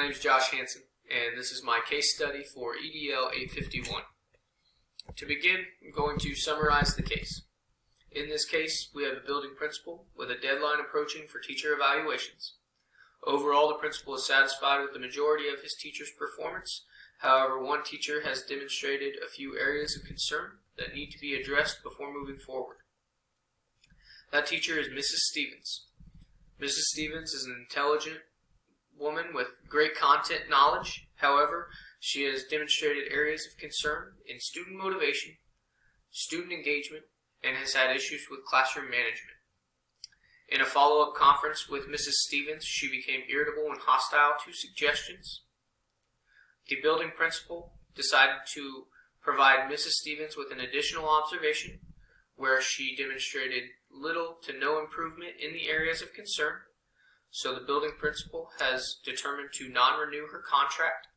name is Josh Hansen, and this is my case study for EDL 851. To begin, I'm going to summarize the case. In this case, we have a building principal with a deadline approaching for teacher evaluations. Overall, the principal is satisfied with the majority of his teacher's performance. However, one teacher has demonstrated a few areas of concern that need to be addressed before moving forward. That teacher is Mrs. Stevens. Mrs. Stevens is an intelligent woman with great content knowledge. However, she has demonstrated areas of concern in student motivation, student engagement, and has had issues with classroom management. In a follow-up conference with Mrs. Stevens, she became irritable and hostile to suggestions. The building principal decided to provide Mrs. Stevens with an additional observation where she demonstrated little to no improvement in the areas of concern. So the building principal has determined to non-renew her contract.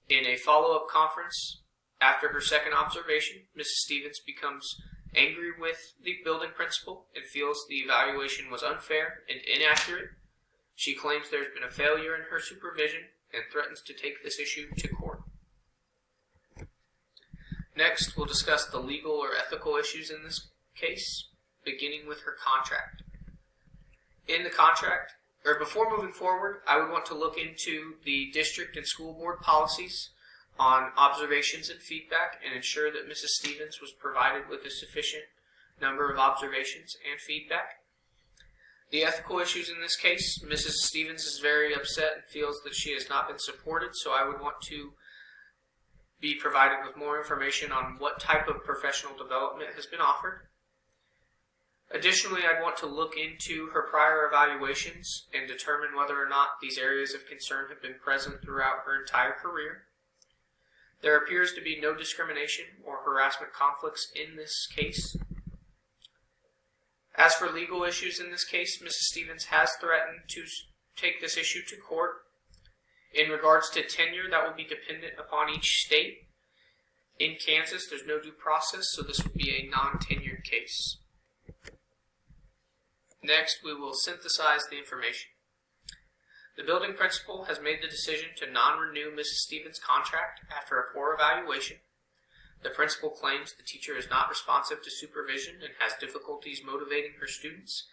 In a follow-up conference, after her second observation, Mrs. Stevens becomes angry with the building principal and feels the evaluation was unfair and inaccurate. She claims there's been a failure in her supervision and threatens to take this issue to court. Next, we'll discuss the legal or ethical issues in this case, beginning with her contract. In the contract, or before moving forward, I would want to look into the district and school board policies on observations and feedback and ensure that Mrs. Stevens was provided with a sufficient number of observations and feedback. The ethical issues in this case, Mrs. Stevens is very upset and feels that she has not been supported, so I would want to be provided with more information on what type of professional development has been offered. Additionally, I'd want to look into her prior evaluations and determine whether or not these areas of concern have been present throughout her entire career. There appears to be no discrimination or harassment conflicts in this case. As for legal issues in this case, Mrs. Stevens has threatened to take this issue to court. In regards to tenure, that will be dependent upon each state. In Kansas, there's no due process, so this would be a non-tenured case. Next, we will synthesize the information. The building principal has made the decision to non-renew Mrs. Stevens' contract after a poor evaluation. The principal claims the teacher is not responsive to supervision and has difficulties motivating her students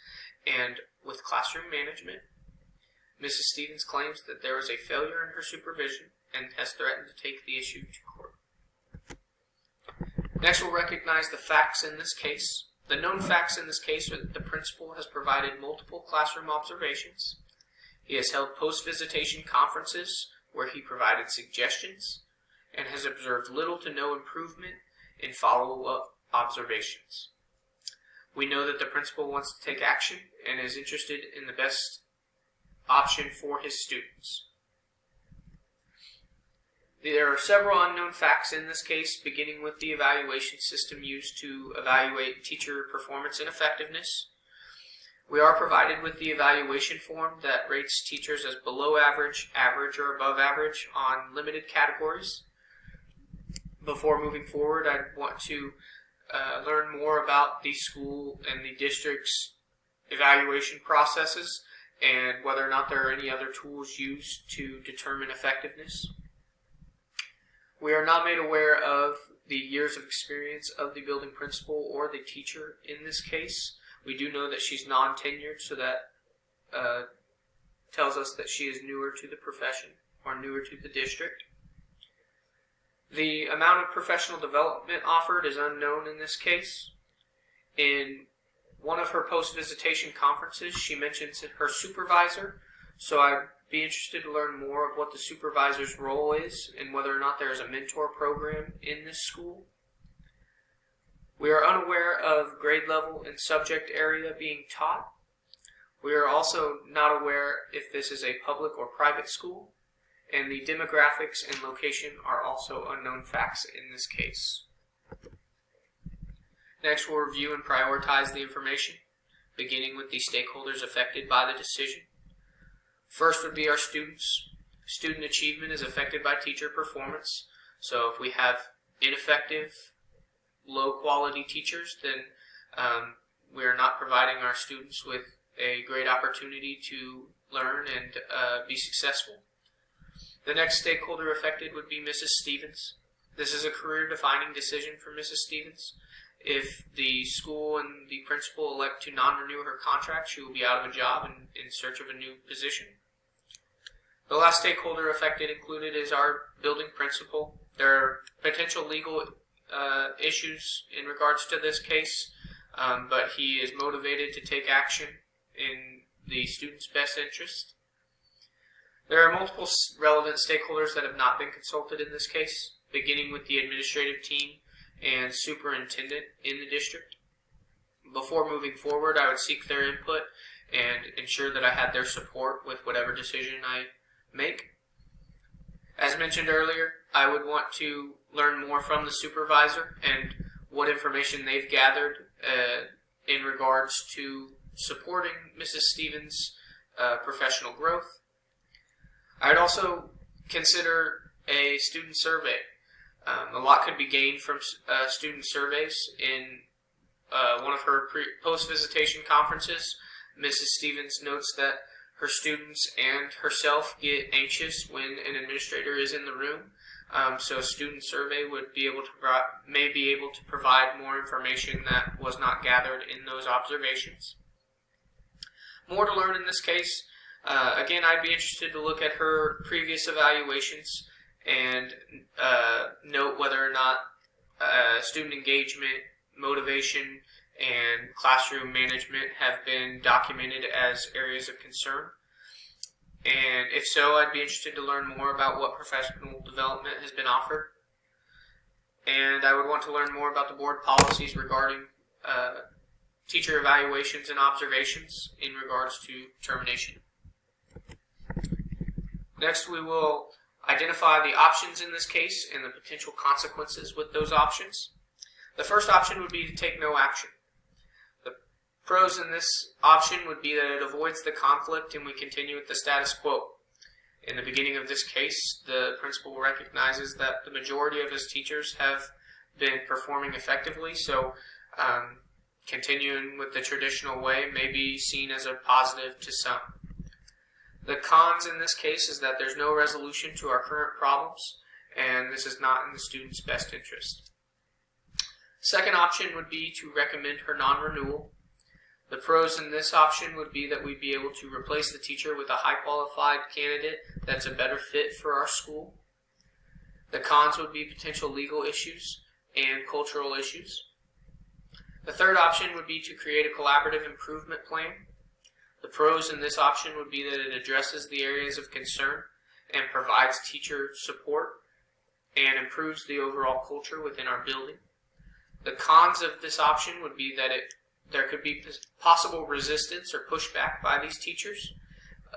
and with classroom management. Mrs. Stevens claims that there is a failure in her supervision and has threatened to take the issue to court. Next, we'll recognize the facts in this case. The known facts in this case are that the principal has provided multiple classroom observations. He has held post-visitation conferences where he provided suggestions and has observed little to no improvement in follow-up observations. We know that the principal wants to take action and is interested in the best option for his students. There are several unknown facts in this case, beginning with the evaluation system used to evaluate teacher performance and effectiveness. We are provided with the evaluation form that rates teachers as below average, average, or above average on limited categories. Before moving forward, I'd want to learn more about the school and the district's evaluation processes and whether or not there are any other tools used to determine effectiveness. We are not made aware of the years of experience of the building principal or the teacher in this case. We do know that she's non-tenured, so that tells us that she is newer to the profession or newer to the district. The amount of professional development offered is unknown in this case. In one of her post-visitation conferences, she mentions her supervisor, so I'd be interested to learn more of what the supervisor's role is and whether or not there is a mentor program in this school. We are unaware of grade level and subject area being taught. We are also not aware if this is a public or private school, and the demographics and location are also unknown facts in this case. Next, we'll review and prioritize the information, beginning with the stakeholders affected by the decision. First would be our students. Student achievement is affected by teacher performance. So if we have ineffective, low-quality teachers, then we are not providing our students with a great opportunity to learn and be successful. The next stakeholder affected would be Mrs. Stevens. This is a career-defining decision for Mrs. Stevens. If the school and the principal elect to non-renew her contract, she will be out of a job and in search of a new position. The last stakeholder affected included is our building principal. There are potential legal issues in regards to this case, but he is motivated to take action in the student's best interest. There are multiple relevant stakeholders that have not been consulted in this case, beginning with the administrative team and superintendent in the district. Before moving forward, I would seek their input and ensure that I had their support with whatever decision I make. As mentioned earlier, I would want to learn more from the supervisor and what information they've gathered in regards to supporting Mrs. Stevens' professional growth. I'd also consider a student survey. A lot could be gained from student surveys. In one of her post-visitation conferences, Mrs. Stevens notes that her students and herself get anxious when an administrator is in the room. So a student survey would be able to may be able to provide more information that was not gathered in those observations. More to learn in this case. Again, I'd be interested to look at her previous evaluations and note whether or not student engagement, motivation, and classroom management have been documented as areas of concern. And if so, I'd be interested to learn more about what professional development has been offered. And I would want to learn more about the board policies regarding teacher evaluations and observations in regards to termination. Next, we will identify the options in this case and the potential consequences with those options. The first option would be to take no action. The pros in this option would be that it avoids the conflict and we continue with the status quo. In the beginning of this case, the principal recognizes that the majority of his teachers have been performing effectively, so continuing with the traditional way may be seen as a positive to some. The cons in this case is that there's no resolution to our current problems, and this is not in the student's best interest. Second option would be to recommend her non-renewal. The pros in this option would be that we'd be able to replace the teacher with a high-qualified candidate that's a better fit for our school. The cons would be potential legal issues and cultural issues. The third option would be to create a collaborative improvement plan. The pros in this option would be that it addresses the areas of concern and provides teacher support and improves the overall culture within our building. The cons of this option would be that there could be possible resistance or pushback by these teachers,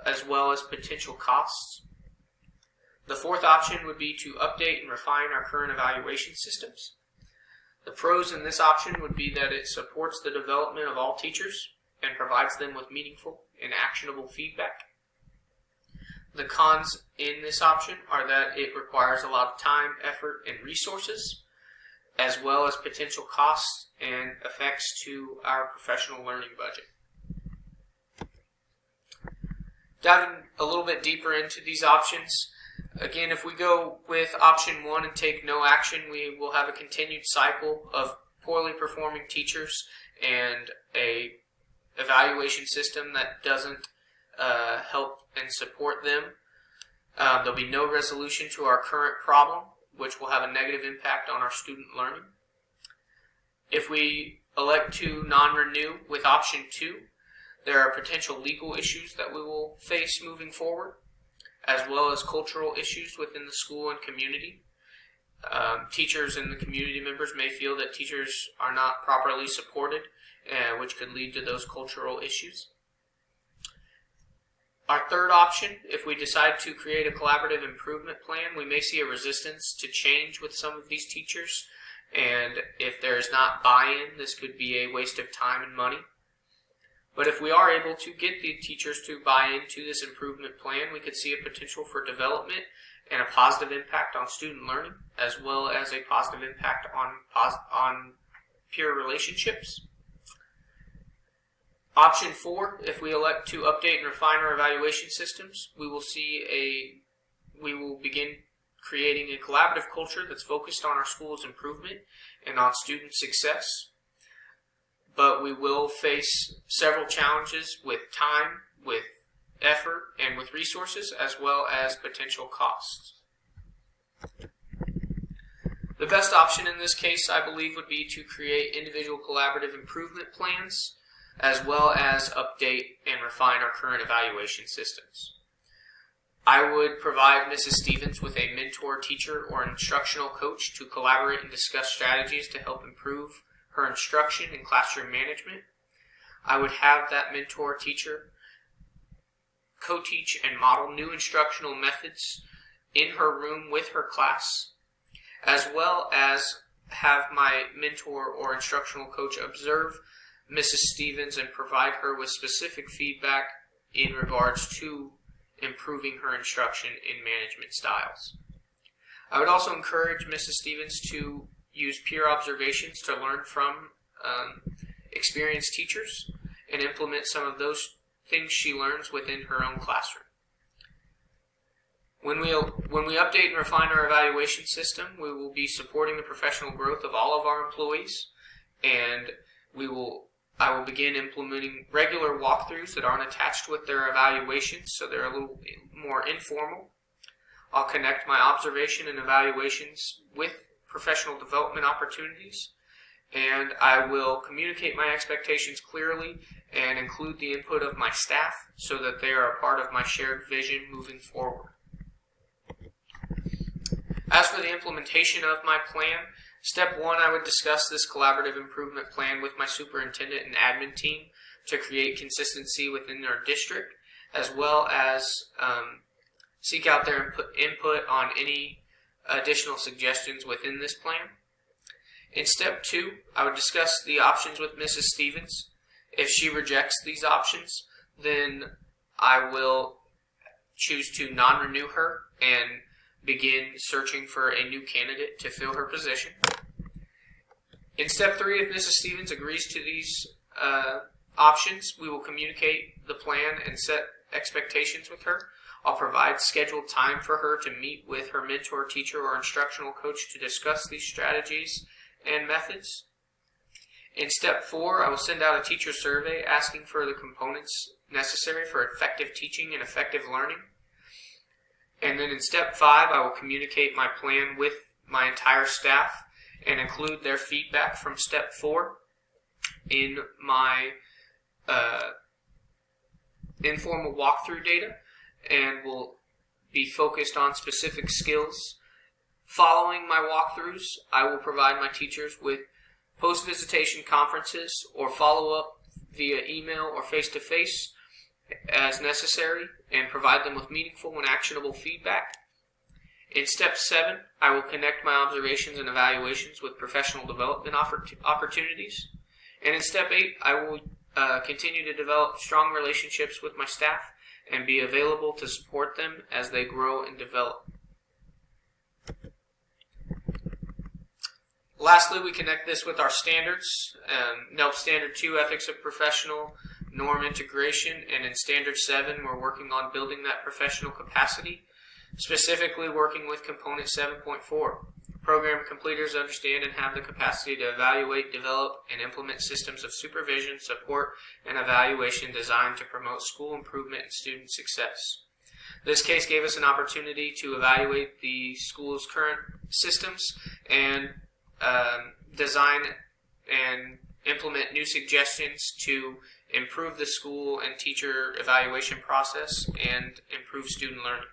as well as potential costs. The fourth option would be to update and refine our current evaluation systems. The pros in this option would be that it supports the development of all teachers and provides them with meaningful and actionable feedback. The cons in this option are that it requires a lot of time, effort, and resources, as well as potential costs and effects to our professional learning budget. Diving a little bit deeper into these options, again, if we go with option one and take no action, we will have a continued cycle of poorly performing teachers and a evaluation system that doesn't help and support them. There'll be no resolution to our current problem, which will have a negative impact on our student learning. If we elect to non-renew with option two, there are potential legal issues that we will face moving forward, as well as cultural issues within the school and community. Teachers and the community members may feel that teachers are not properly supported, which could lead to those cultural issues. Our third option, if we decide to create a collaborative improvement plan, we may see a resistance to change with some of these teachers, and if there is not buy-in, this could be a waste of time and money. But if we are able to get the teachers to buy into this improvement plan, we could see a potential for development and a positive impact on student learning, as well as a positive impact on peer relationships. Option four, if we elect to update and refine our evaluation systems, we will see we will begin creating a collaborative culture that's focused on our school's improvement and on student success. But we will face several challenges with time, with effort, and with resources, as well as potential costs. The best option in this case, I believe, would be to create individual collaborative improvement plans, as well as update and refine our current evaluation systems. I would provide Mrs. Stevens with a mentor, teacher, or instructional coach to collaborate and discuss strategies to help improve her instruction and classroom management. I would have that mentor, teacher, co-teach and model new instructional methods in her room with her class, as well as have my mentor or instructional coach observe Mrs. Stevens and provide her with specific feedback in regards to improving her instruction in management styles. I would also encourage Mrs. Stevens to use peer observations to learn from experienced teachers and implement some of those things she learns within her own classroom. When we update and refine our evaluation system, we will be supporting the professional growth of all of our employees, and I will begin implementing regular walkthroughs that aren't attached with their evaluations, so they're a little more informal. I'll connect my observation and evaluations with professional development opportunities, and I will communicate my expectations clearly and include the input of my staff so that they are a part of my shared vision moving forward. As for the implementation of my plan, step 1, I would discuss this collaborative improvement plan with my superintendent and admin team to create consistency within our district, as well as seek out their input on any additional suggestions within this plan. In step 2, I would discuss the options with Mrs. Stevens. If she rejects these options, then I will choose to non-renew her and begin searching for a new candidate to fill her position. In step 3, if Mrs. Stevens agrees to these options, we will communicate the plan and set expectations with her. I'll provide scheduled time for her to meet with her mentor, teacher, or instructional coach to discuss these strategies and methods. In step 4, I will send out a teacher survey asking for the components necessary for effective teaching and effective learning. And then in step 5, I will communicate my plan with my entire staff and include their feedback from step 4 in my informal walkthrough data, and will be focused on specific skills. Following my walkthroughs, I will provide my teachers with post-visitation conferences or follow-up via email or face-to-face as necessary, and provide them with meaningful and actionable feedback. In step 7, I will connect my observations and evaluations with professional development opportunities. And in step 8, I will continue to develop strong relationships with my staff and be available to support them as they grow and develop. Lastly, we connect this with our standards. NELP Standard 2, Ethics of Professional Norm Integration, and in Standard 7, we're working on building that professional capacity, specifically working with Component 7.4. Program completers understand and have the capacity to evaluate, develop, and implement systems of supervision, support, and evaluation designed to promote school improvement and student success. This case gave us an opportunity to evaluate the school's current systems and design and implement new suggestions to improve the school and teacher evaluation process and improve student learning.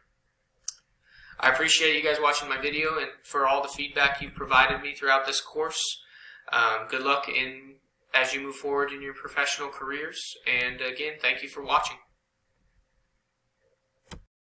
I appreciate you guys watching my video and for all the feedback you've provided me throughout this course. Good luck as you move forward in your professional careers, and again, thank you for watching.